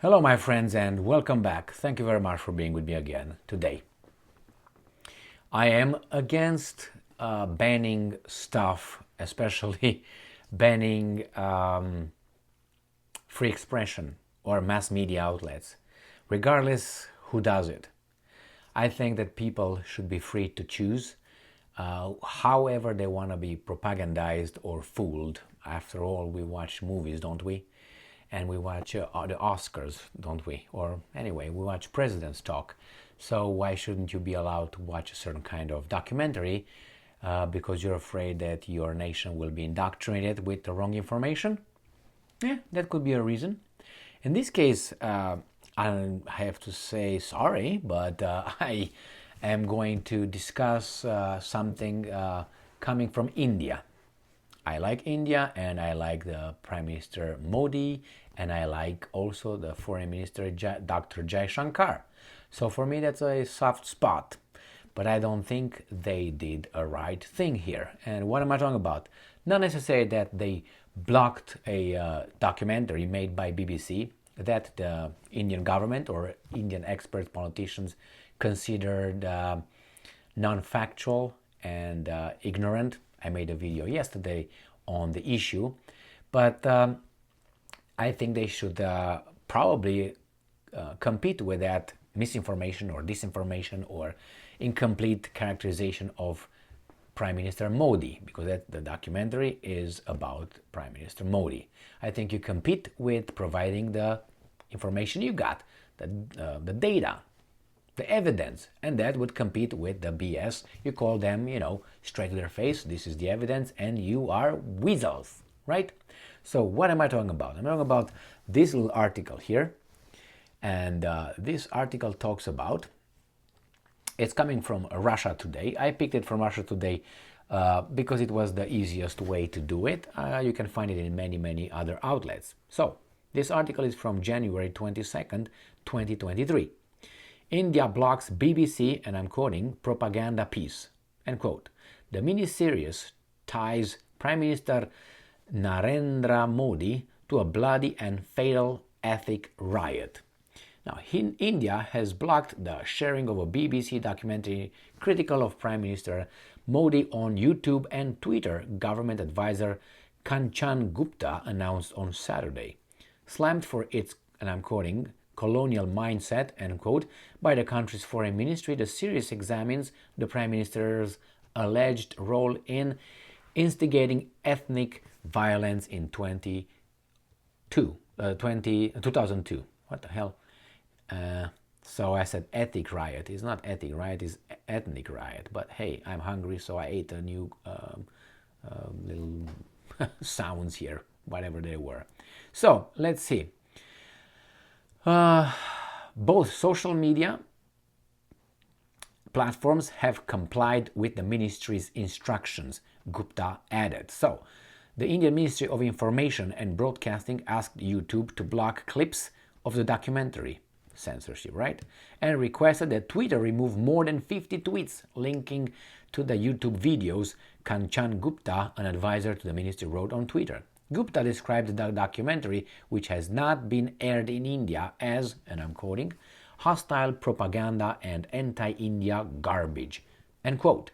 Hello, my friends, and welcome back. Thank you very much for being with me again today. I am against banning stuff, especially banning free expression or mass media outlets, regardless who does it. I think that people should be free to choose however they want to be propagandized or fooled. After all, we watch movies, don't we? And we watch the Oscars, don't we? Or anyway, we watch presidents talk. So why shouldn't you be allowed to watch a certain kind of documentary because you're afraid that your nation will be indoctrinated with the wrong information? Yeah, that could be a reason. In this case, I have to say sorry, but I am going to discuss something coming from India. I like India and I like the Prime Minister Modi and I like also the Foreign Minister Dr. Jai Shankar. So for me that's a soft spot. But I don't think they did a right thing here. And what am I talking about? Not necessarily that they blocked a documentary made by BBC that the Indian government or Indian experts, politicians considered non-factual and ignorant. I made a video yesterday on the issue, but I think they should probably compete with that misinformation or disinformation or incomplete characterization of Prime Minister Modi, because the documentary is about Prime Minister Modi. I think you compete with providing the information you got, the data, the evidence, and that would compete with the BS. You call them, straight to their face, this is the evidence, and you are weasels, right? So what am I talking about? I'm talking about this little article here, and this article talks about, it's coming from Russia Today. I picked it from Russia Today because it was the easiest way to do it. You can find it in many other outlets. So this article is from January 22nd, 2023. India blocks BBC, and I'm quoting, propaganda piece, end quote. The mini-series ties Prime Minister Narendra Modi to a bloody and fatal ethnic riot. Now, India has blocked the sharing of a BBC documentary critical of Prime Minister Modi on YouTube and Twitter, government advisor Kanchan Gupta announced on Saturday. Slammed for its, and I'm quoting, colonial mindset, end quote, by the country's foreign ministry, the series examines the prime minister's alleged role in instigating ethnic violence in 2002. What the hell? So I said ethnic riot. It's not ethnic riot, it's ethnic riot. But hey, I'm hungry, so I ate a new little sounds here, whatever they were. So let's see. Both social media platforms have complied with the ministry's instructions, Gupta added. So, the Indian Ministry of Information and Broadcasting asked YouTube to block clips of the documentary, censorship, right? And requested that Twitter remove more than 50 tweets linking to the YouTube videos, Kanchan Gupta, an advisor to the ministry, wrote on Twitter. Gupta described the documentary, which has not been aired in India, as, and I'm quoting, hostile propaganda and anti-India garbage, end quote.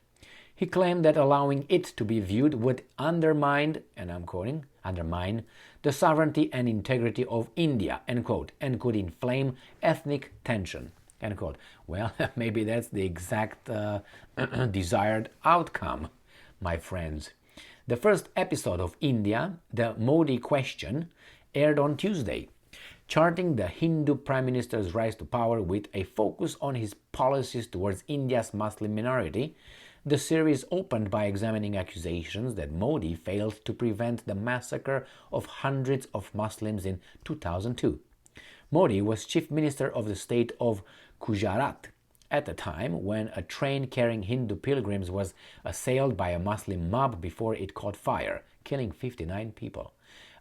He claimed that allowing it to be viewed would undermine, and I'm quoting, undermine the sovereignty and integrity of India, end quote, and could inflame ethnic tension, end quote. Well, maybe that's the exact desired outcome, my friends. The first episode of India, the Modi Question, aired on Tuesday, charting the Hindu Prime Minister's rise to power with a focus on his policies towards India's Muslim minority. The series opened by examining accusations that Modi failed to prevent the massacre of hundreds of Muslims in 2002. Modi was Chief Minister of the state of Gujarat at the time when a train carrying Hindu pilgrims was assailed by a Muslim mob before it caught fire, killing 59 people.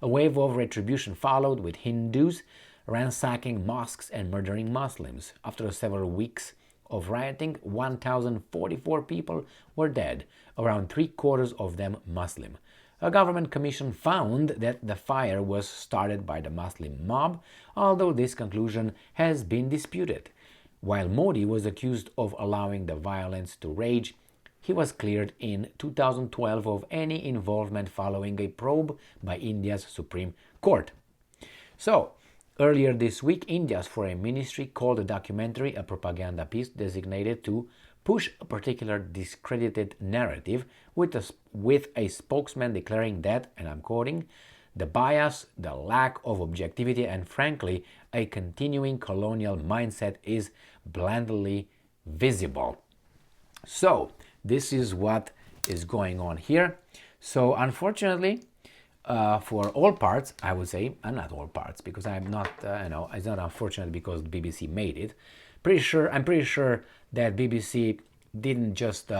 A wave of retribution followed, with Hindus ransacking mosques and murdering Muslims. After several weeks of rioting, 1,044 people were dead, around 3/4 of them Muslim. A government commission found that the fire was started by the Muslim mob, although this conclusion has been disputed. While Modi was accused of allowing the violence to rage, he was cleared in 2012 of any involvement following a probe by India's Supreme Court. So, earlier this week, India's Foreign Ministry called the documentary a propaganda piece designated to push a particular discredited narrative, with a spokesman declaring that, and I'm quoting, the bias, the lack of objectivity, and frankly, a continuing colonial mindset is blandly visible. So, this is what is going on here. So, unfortunately, for all parts, I would say, and not all parts, because I'm not, it's not unfortunate because the BBC made it. I'm pretty sure that BBC didn't just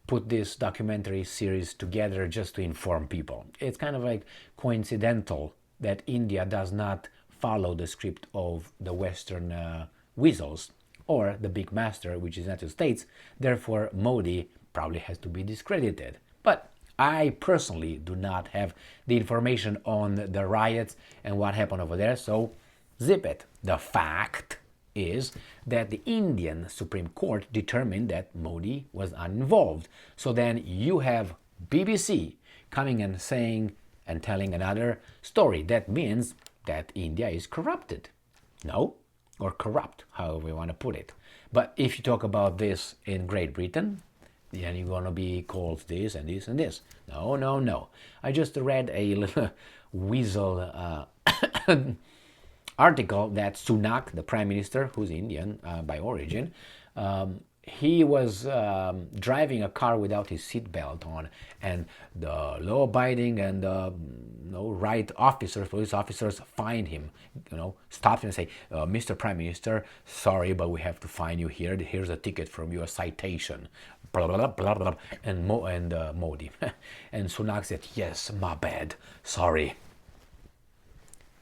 put this documentary series together just to inform people. It's kind of like coincidental that India does not follow the script of the Western weasels or the big master, which is the United States. Therefore, Modi probably has to be discredited. But I personally do not have the information on the riots and what happened over there, so zip it. The fact is that the Indian Supreme Court determined that Modi was uninvolved. So then you have BBC coming and saying and telling another story. That means that India is corrupted. No? Or corrupt, however you want to put it. But if you talk about this in Great Britain, then you're going to be called this and this and this. No, no, no. I just read a little weasel article that Sunak, the prime minister, who's Indian by origin, he was driving a car without his seatbelt on, and the law-abiding and right officers, police officers, find him, stop him and say, "Mr. Prime Minister, sorry, but we have to fine you here. Here's a ticket from you, a citation." Blah, blah, blah, blah, blah. And Modi and Sunak said, "Yes, my bad. Sorry.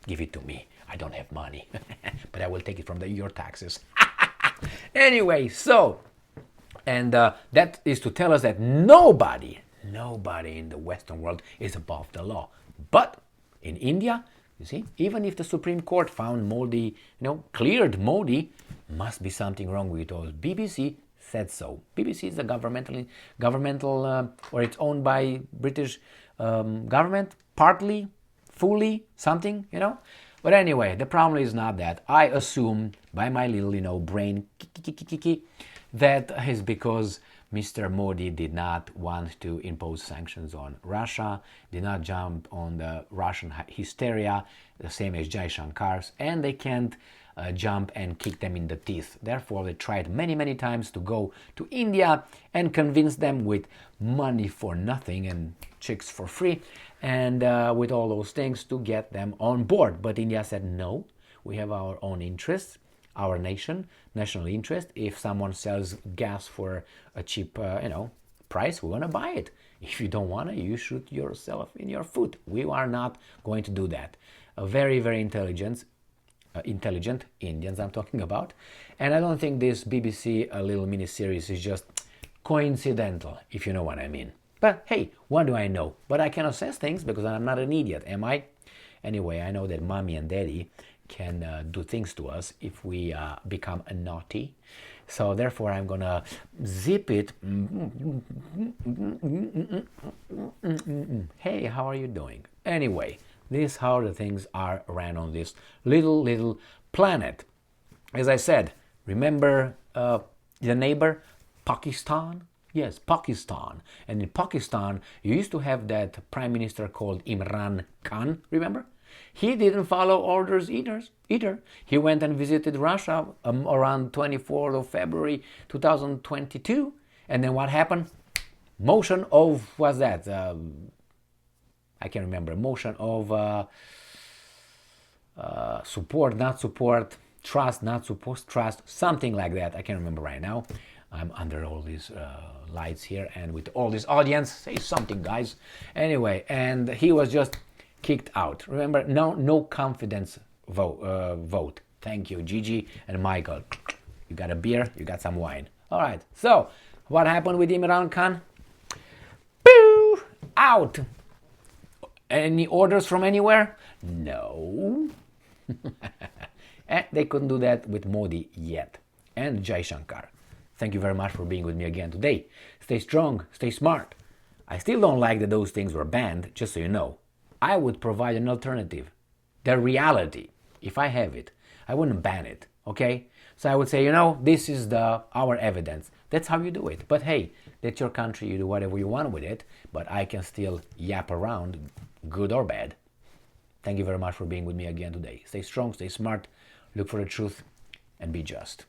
Give it to me. I don't have money, but I will take it from your taxes." Anyway, so, and that is to tell us that nobody in the Western world is above the law. But in India, you see, even if the Supreme Court found Modi, cleared Modi, must be something wrong with those. BBC said so. BBC is a governmental, or it's owned by British government, partly, fully, something, But anyway, the problem is not that. I assume by my little, brain, that is because Mr. Modi did not want to impose sanctions on Russia, did not jump on the Russian hysteria, the same as Jai Shankar's, and they can't jump and kick them in the teeth. Therefore, they tried many, many times to go to India and convince them with money for nothing and chicks for free, and with all those things to get them on board. But India said, no, we have our own interests, our national interest. If someone sells gas for a cheap, price, we're going to buy it. If you don't want to, you shoot yourself in your foot. We are not going to do that. A very, very intelligent Indians I'm talking about. And I don't think this BBC little mini-series is just coincidental, if you know what I mean. But hey, what do I know? But I can assess things because I'm not an idiot, am I? Anyway, I know that mommy and daddy can do things to us if we become naughty. So therefore, I'm going to zip it. Hey, how are you doing? Anyway, this is how the things are ran on this little planet. As I said, remember the neighbor, Pakistan? Yes, Pakistan. And in Pakistan, you used to have that prime minister called Imran Khan, remember? He didn't follow orders either. He went and visited Russia around 24th of February 2022. And then what happened? Motion of, what's that? I can't remember. Motion of support, not support, trust, not support, trust, something like that. I can't remember right now. I'm under all these lights here and with all this audience. Say something, guys. Anyway, and he was just kicked out. Remember, no confidence vote. Thank you, Gigi and Michael. You got a beer, you got some wine. All right, so what happened with Imran Khan? Boo! out. Any orders from anywhere? No. And they couldn't do that with Modi yet. And Jai Shankar. Thank you very much for being with me again today. Stay strong, stay smart. I still don't like that those things were banned, just so you know. I would provide an alternative. The reality, if I have it, I wouldn't ban it, okay? So I would say, this is our evidence. That's how you do it. But hey, that's your country, you do whatever you want with it, but I can still yap around, good or bad. Thank you very much for being with me again today. Stay strong, stay smart, look for the truth, and be just.